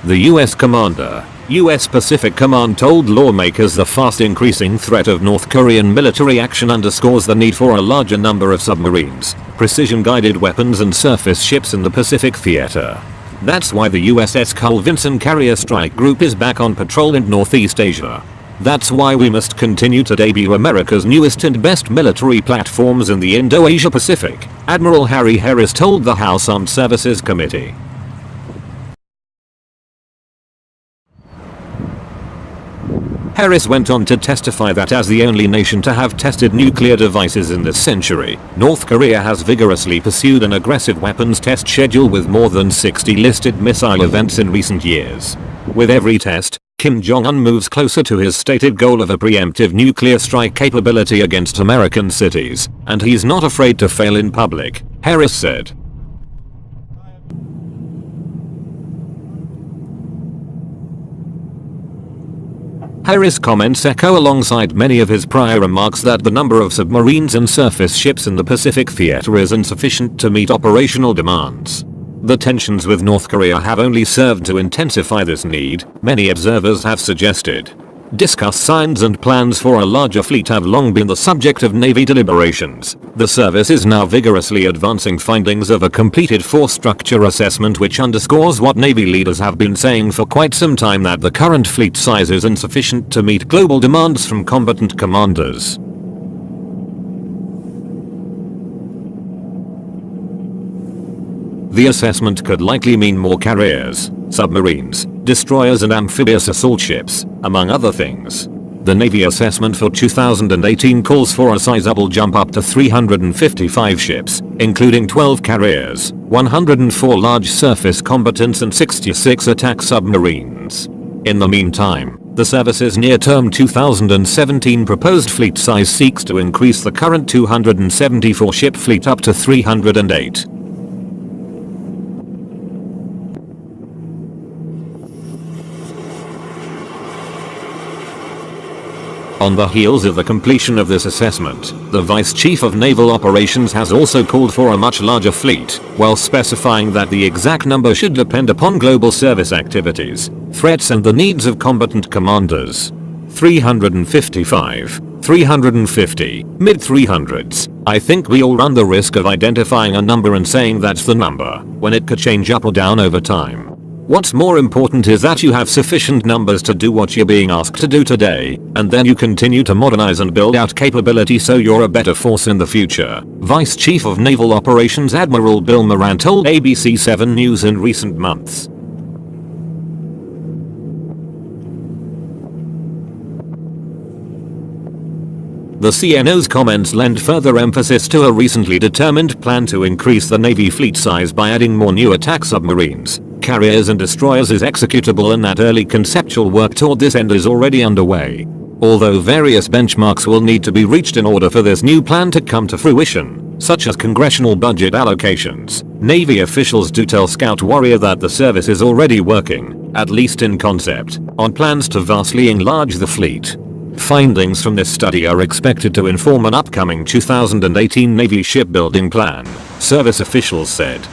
The US commander, US Pacific Command told lawmakers the fast increasing threat of North Korean military action underscores the need for a larger number of submarines, precision-guided weapons and surface ships in the Pacific theater. That's why the USS Carl Vinson Carrier Strike Group is back on patrol in Northeast Asia. That's why we must continue to debut America's newest and best military platforms in the Indo-Asia Pacific, Admiral Harry Harris told the House Armed Services Committee. Harris went on to testify that as the only nation to have tested nuclear devices in this century, North Korea has vigorously pursued an aggressive weapons test schedule with more than 60 listed missile events in recent years. With every test, Kim Jong-un moves closer to his stated goal of a preemptive nuclear strike capability against American cities, and he's not afraid to fail in public, Harris said. Harris' comments echo alongside many of his prior remarks that the number of submarines and surface ships in the Pacific theater is insufficient to meet operational demands. The tensions with North Korea have only served to intensify this need, many observers have suggested. Discussed signs and plans for a larger fleet have long been the subject of Navy deliberations. The service is now vigorously advancing findings of a completed force structure assessment which underscores what Navy leaders have been saying for quite some time, that the current fleet size is insufficient to meet global demands from combatant commanders. The assessment could likely mean more carriers, submarines, destroyers and amphibious assault ships, among other things. The Navy assessment for 2018 calls for a sizable jump up to 355 ships, including 12 carriers, 104 large surface combatants and 66 attack submarines. In the meantime, the service's near-term 2017 proposed fleet size seeks to increase the current 274 ship fleet up to 308. On the heels of the completion of this assessment, the Vice Chief of Naval Operations has also called for a much larger fleet, while specifying that the exact number should depend upon global service activities, threats and the needs of combatant commanders. 355, 350, mid-300s. I think we all run the risk of identifying a number and saying that's the number, when it could change up or down over time. What's more important is that you have sufficient numbers to do what you're being asked to do today, and then you continue to modernize and build out capability so you're a better force in the future, Vice Chief of Naval Operations Admiral Bill Moran told ABC 7 News in recent months. The CNO's comments lend further emphasis to a recently determined plan to increase the Navy fleet size by adding more new attack submarines, carriers and destroyers is executable, and that early conceptual work toward this end is already underway. Although various benchmarks will need to be reached in order for this new plan to come to fruition, such as congressional budget allocations, Navy officials do tell Scout Warrior that the service is already working, at least in concept, on plans to vastly enlarge the fleet. Findings from this study are expected to inform an upcoming 2018 Navy shipbuilding plan, service officials said.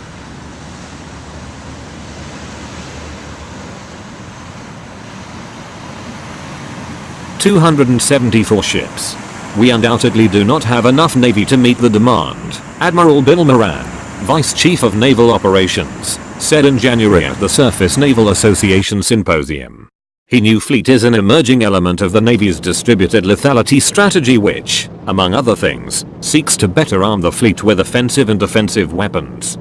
(274 ships. We undoubtedly do not have enough Navy to meet the demand, Admiral Bill Moran, Vice Chief of Naval Operations, said in January at the Surface Naval Association Symposium. He knew fleet is an emerging element of the Navy's distributed lethality strategy which, among other things, seeks to better arm the fleet with offensive and defensive weapons.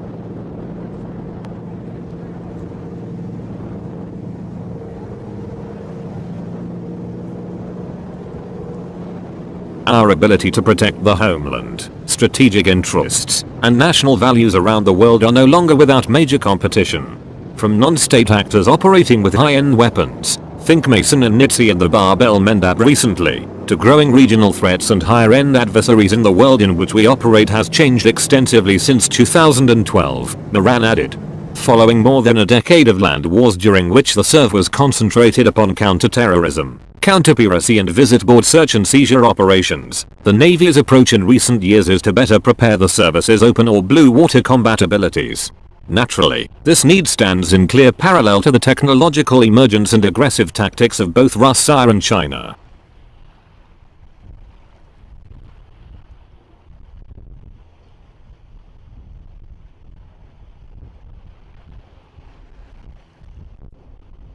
Our ability to protect the homeland, strategic interests, and national values around the world are no longer without major competition. From non-state actors operating with high-end weapons, think Mason and Nitsi and the Bab el-Mandab recently, to growing regional threats and higher-end adversaries in the world in which we operate has changed extensively since 2012, Moran added. Following more than a decade of land wars during which the SURF was concentrated upon counter-terrorism, counter-piracy and visit-board search and seizure operations, the Navy's approach in recent years is to better prepare the service's open or blue water combat abilities. Naturally, this need stands in clear parallel to the technological emergence and aggressive tactics of both Russia and China.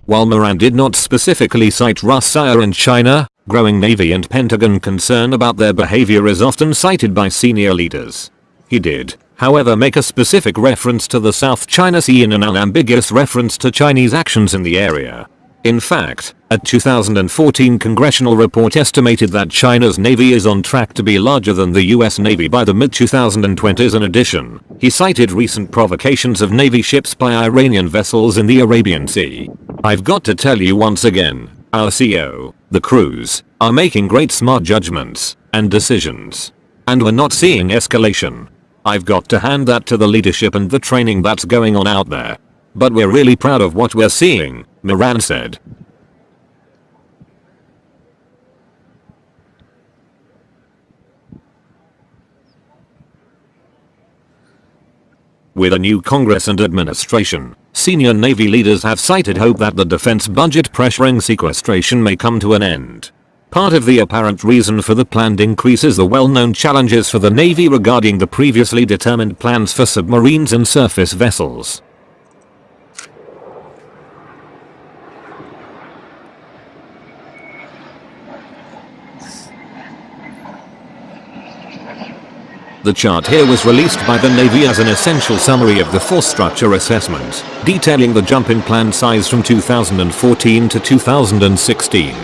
While Moran did not specifically cite Russia and China, growing Navy and Pentagon concern about their behavior is often cited by senior leaders. He did, however, make a specific reference to the South China Sea in an unambiguous reference to Chinese actions in the area. In fact, a 2014 congressional report estimated that China's Navy is on track to be larger than the US Navy by the mid-2020s. In addition, he cited recent provocations of Navy ships by Iranian vessels in the Arabian Sea. I've got to tell you once again, our CO, the crews, are making great smart judgments and decisions. And we're not seeing escalation. I've got to hand that to the leadership and the training that's going on out there. But we're really proud of what we're seeing, Moran said. With a new Congress and administration, senior Navy leaders have cited hope that the defense budget pressuring sequestration may come to an end. Part of the apparent reason for the planned increase is the well-known challenges for the Navy regarding the previously determined plans for submarines and surface vessels. The chart here was released by the Navy as an essential summary of the force structure assessment, detailing the jump in planned size from 2014 to 2016.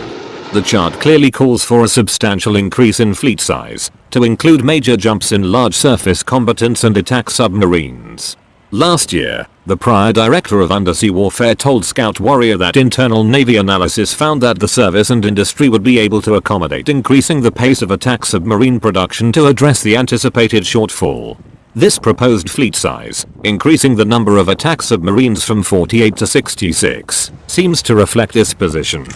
The chart clearly calls for a substantial increase in fleet size, to include major jumps in large surface combatants and attack submarines. Last year, the prior director of undersea warfare told Scout Warrior that internal Navy analysis found that the service and industry would be able to accommodate increasing the pace of attack submarine production to address the anticipated shortfall. This proposed fleet size, increasing the number of attack submarines from 48 to 66, seems to reflect this position.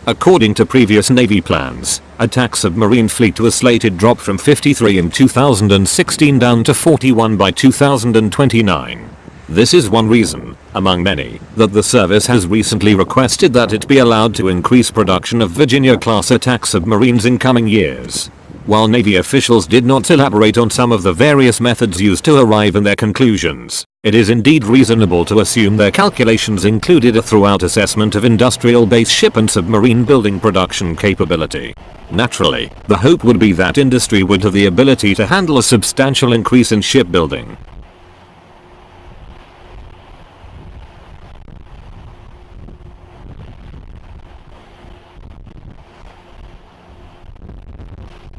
According to previous Navy plans, attack submarine fleet was slated drop from 53 in 2016 down to 41 by 2029. This is one reason, among many, that the service has recently requested that it be allowed to increase production of Virginia-class attack submarines in coming years. While Navy officials did not elaborate on some of the various methods used to arrive in their conclusions, it is indeed reasonable to assume their calculations included a thorough assessment of industrial base ship and submarine building production capability. Naturally, the hope would be that industry would have the ability to handle a substantial increase in shipbuilding.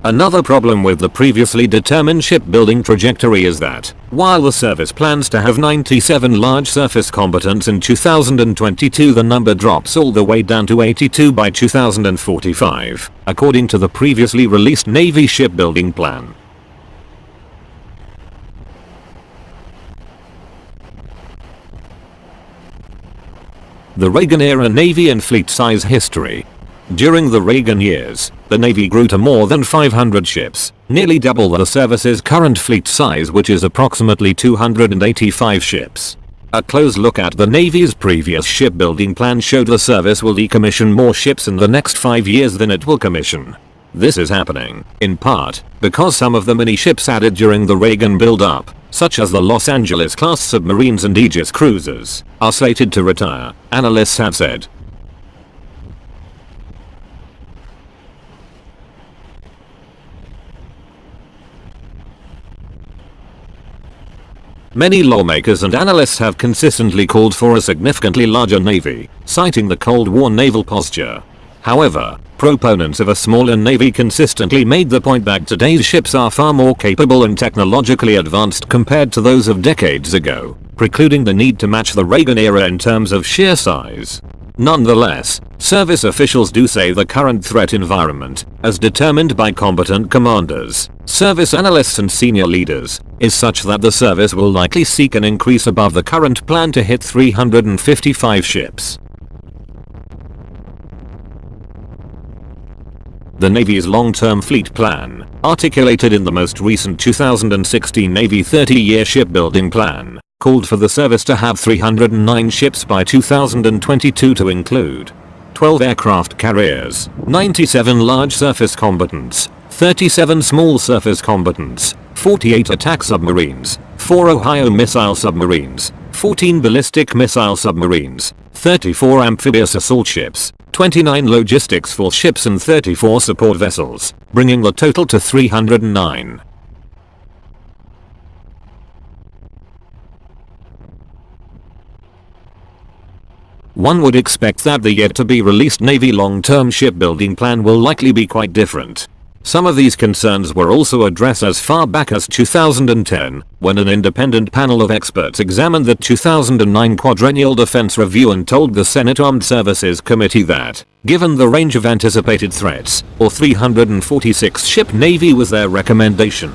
Another problem with the previously determined shipbuilding trajectory is that, while the service plans to have 97 large surface combatants in 2022, the number drops all the way down to 82 by 2045, according to the previously released Navy shipbuilding plan. The Reagan-era Navy and fleet size history. During the Reagan years, the Navy grew to more than 500 ships, nearly double the service's current fleet size, which is approximately 285 ships. A close look at the Navy's previous shipbuilding plan showed the service will decommission more ships in the next 5 years than it will commission. This is happening, in part, because some of the mini ships added during the Reagan build-up, such as the Los Angeles-class submarines and Aegis cruisers, are slated to retire, analysts have said. Many lawmakers and analysts have consistently called for a significantly larger Navy, citing the Cold War naval posture. However, proponents of a smaller Navy consistently made the point that today's ships are far more capable and technologically advanced compared to those of decades ago, precluding the need to match the Reagan era in terms of sheer size. Nonetheless, service officials do say the current threat environment, as determined by combatant commanders, service analysts and senior leaders, is such that the service will likely seek an increase above the current plan to hit 355 ships. The Navy's long-term fleet plan, articulated in the most recent 2016 Navy 30-year shipbuilding plan, called for the service to have 309 ships by 2022 to include 12 aircraft carriers, 97 large surface combatants, 37 small surface combatants, 48 attack submarines, 4 Ohio missile submarines, 14 ballistic missile submarines, 34 amphibious assault ships, 29 logistics force ships and 34 support vessels, bringing the total to 309. One would expect that the yet-to-be-released Navy long-term shipbuilding plan will likely be quite different. Some of these concerns were also addressed as far back as 2010, when an independent panel of experts examined the 2009 Quadrennial Defense Review and told the Senate Armed Services Committee that, given the range of anticipated threats, a 346-ship Navy was their recommendation.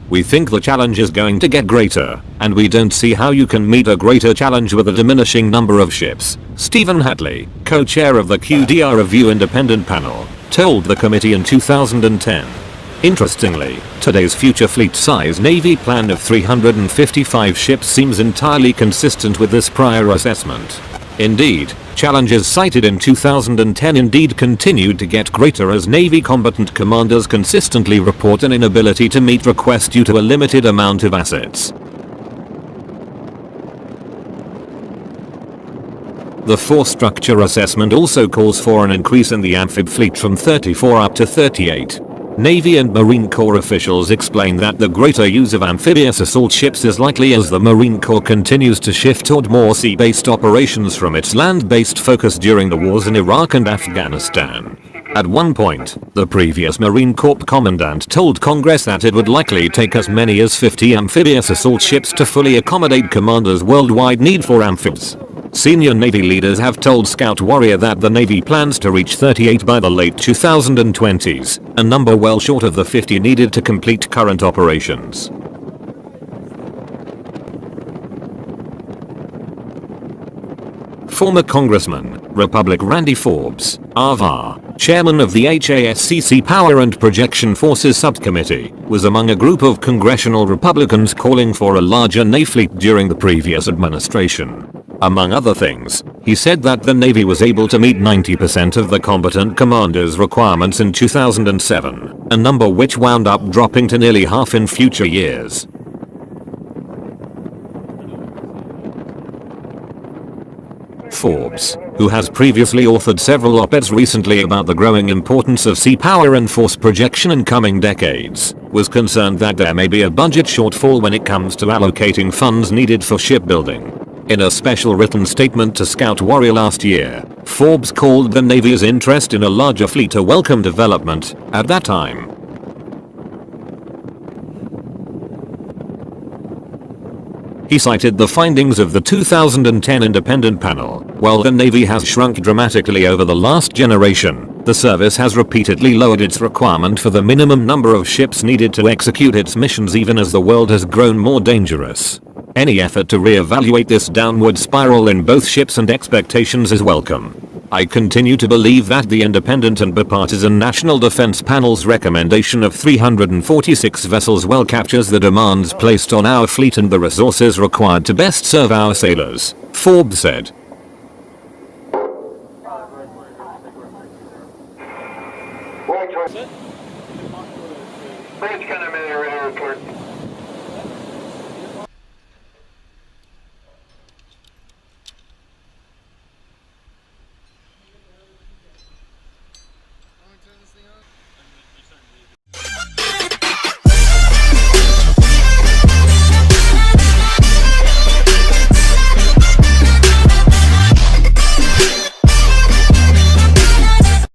We think the challenge is going to get greater, and we don't see how you can meet a greater challenge with a diminishing number of ships, Stephen Hadley, co-chair of the QDR Review Independent Panel, told the committee in 2010. Interestingly, today's future fleet size Navy plan of 355 ships seems entirely consistent with this prior assessment. Indeed, challenges cited in 2010 indeed continued to get greater as Navy combatant commanders consistently report an inability to meet requests due to a limited amount of assets. The force structure assessment also calls for an increase in the amphib fleet from 34 up to 38. Navy and Marine Corps officials explain that the greater use of amphibious assault ships is likely as the Marine Corps continues to shift toward more sea-based operations from its land-based focus during the wars in Iraq and Afghanistan. At one point, the previous Marine Corps commandant told Congress that it would likely take as many as 50 amphibious assault ships to fully accommodate commanders' worldwide need for amphibs. Senior Navy leaders have told Scout Warrior that the Navy plans to reach 38 by the late 2020s, a number well short of the 50 needed to complete current operations. Former Congressman, Republic Randy Forbes, RVAR, chairman of the HASCC Power and Projection Forces Subcommittee, was among a group of congressional Republicans calling for a larger Navy fleet during the previous administration. Among other things, he said that the Navy was able to meet 90% of the combatant commanders' requirements in 2007, a number which wound up dropping to nearly half in future years. Forbes, who has previously authored several op-eds recently about the growing importance of sea power and force projection in coming decades, was concerned that there may be a budget shortfall when it comes to allocating funds needed for shipbuilding. In a special written statement to Scout Warrior last year, Forbes called the Navy's interest in a larger fleet a welcome development. At that time, he cited the findings of the 2010 independent panel. While the Navy has shrunk dramatically over the last generation, the service has repeatedly lowered its requirement for the minimum number of ships needed to execute its missions even as the world has grown more dangerous. Any effort to re-evaluate this downward spiral in both ships and expectations is welcome. I continue to believe that the independent and bipartisan National Defense Panel's recommendation of 346 vessels well captures the demands placed on our fleet and the resources required to best serve our sailors, Forbes said. Bridge kind of report.